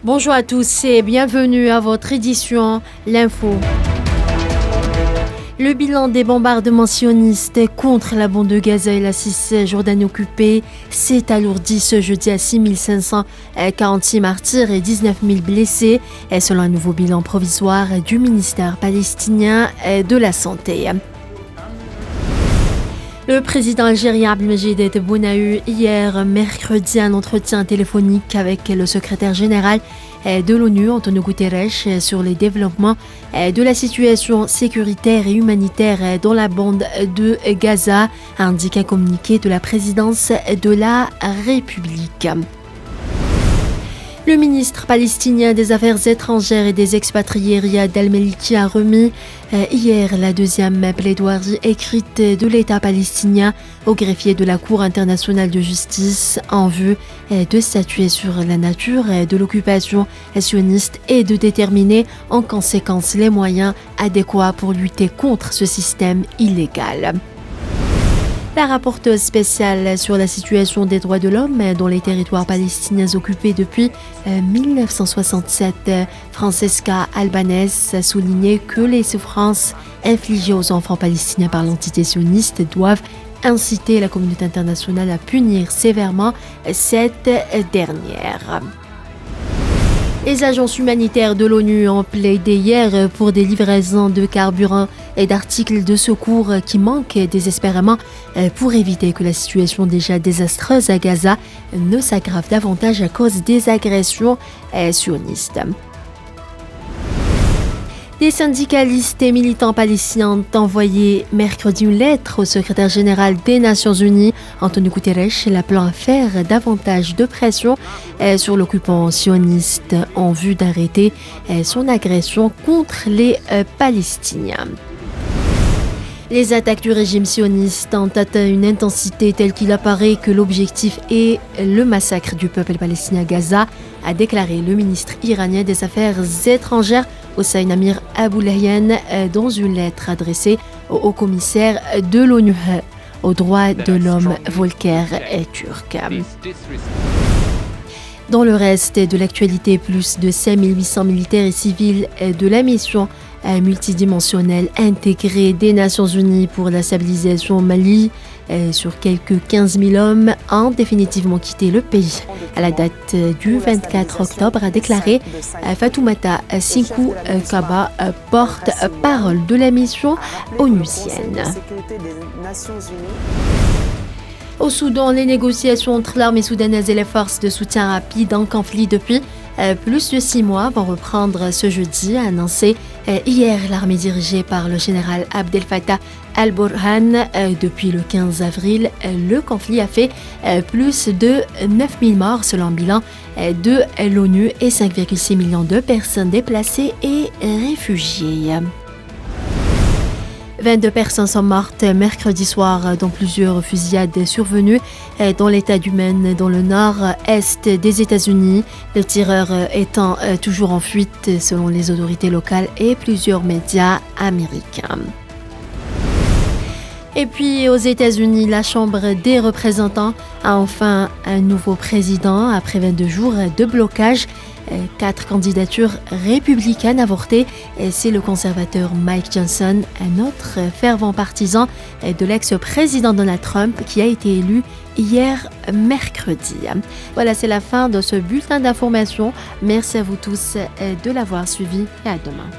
Bonjour à tous et bienvenue à votre édition L'Info. Le bilan des bombardements sionistes contre la bande de Gaza et la Cisjordanie occupée s'est alourdi ce jeudi à 6 546 martyrs et 19 000 blessés, selon un nouveau bilan provisoire du ministère palestinien de la Santé. Le président algérien Abdelmajid Tebboune a eu hier mercredi un entretien téléphonique avec le secrétaire général de l'ONU, Antonio Guterres, sur les développements de la situation sécuritaire et humanitaire dans la bande de Gaza, indique un communiqué de la présidence de la République. Le ministre palestinien des Affaires étrangères et des expatriés Riyad Al-Maliki a remis hier la deuxième plaidoirie écrite de l'État palestinien au greffier de la Cour internationale de justice en vue de statuer sur la nature de l'occupation sioniste et de déterminer en conséquence les moyens adéquats pour lutter contre ce système illégal. La rapporteuse spéciale sur la situation des droits de l'homme dans les territoires palestiniens occupés depuis 1967, Francesca Albanese, a souligné que les souffrances infligées aux enfants palestiniens par l'entité sioniste doivent inciter la communauté internationale à punir sévèrement cette dernière. Les agences humanitaires de l'ONU ont plaidé hier pour des livraisons de carburant et d'articles de secours qui manquent désespérément pour éviter que la situation déjà désastreuse à Gaza ne s'aggrave davantage à cause des agressions sionistes. Des syndicalistes et militants palestiniens ont envoyé mercredi une lettre au secrétaire général des Nations Unies, Antonio Guterres, l'appelant à faire davantage de pression sur l'occupant sioniste en vue d'arrêter son agression contre les Palestiniens. Les attaques du régime sioniste ont atteint une intensité telle qu'il apparaît que l'objectif est le massacre du peuple palestinien à Gaza, a déclaré le ministre iranien des Affaires étrangères Hossein Amir Aboulahian dans une lettre adressée au haut-commissaire de l'ONU aux droits de l'homme Volker Turk. Dans le reste de l'actualité, plus de 5800 militaires et civils de la mission multidimensionnelle intégrée des Nations Unies pour la stabilisation au Mali, sur quelques 15 000 hommes, ont définitivement quitté le pays. À la date du 24 octobre, a déclaré Fatoumata Sinkou Kaba, porte-parole de la mission onusienne. Au Soudan, les négociations entre l'armée soudanaise et les forces de soutien rapide en conflit depuis plus de 6 mois vont reprendre ce jeudi, a annoncé hier l'armée dirigée par le général Abdel Fattah al-Burhan. Depuis le 15 avril, le conflit a fait plus de 9000 morts selon le bilan de l'ONU et 5,6 millions de personnes déplacées et réfugiées. 22 personnes sont mortes mercredi soir dans plusieurs fusillades survenues dans l'État du Maine, dans le nord-est des États-Unis. Le tireur étant toujours en fuite selon les autorités locales et plusieurs médias américains. Et puis aux États-Unis, la Chambre des représentants a enfin un nouveau président après 22 jours de blocage. 4 candidatures républicaines avortées. C'est le conservateur Mike Johnson, un autre fervent partisan de l'ex-président Donald Trump qui a été élu hier mercredi. Voilà, c'est la fin de ce bulletin d'information. Merci à vous tous de l'avoir suivi et à demain.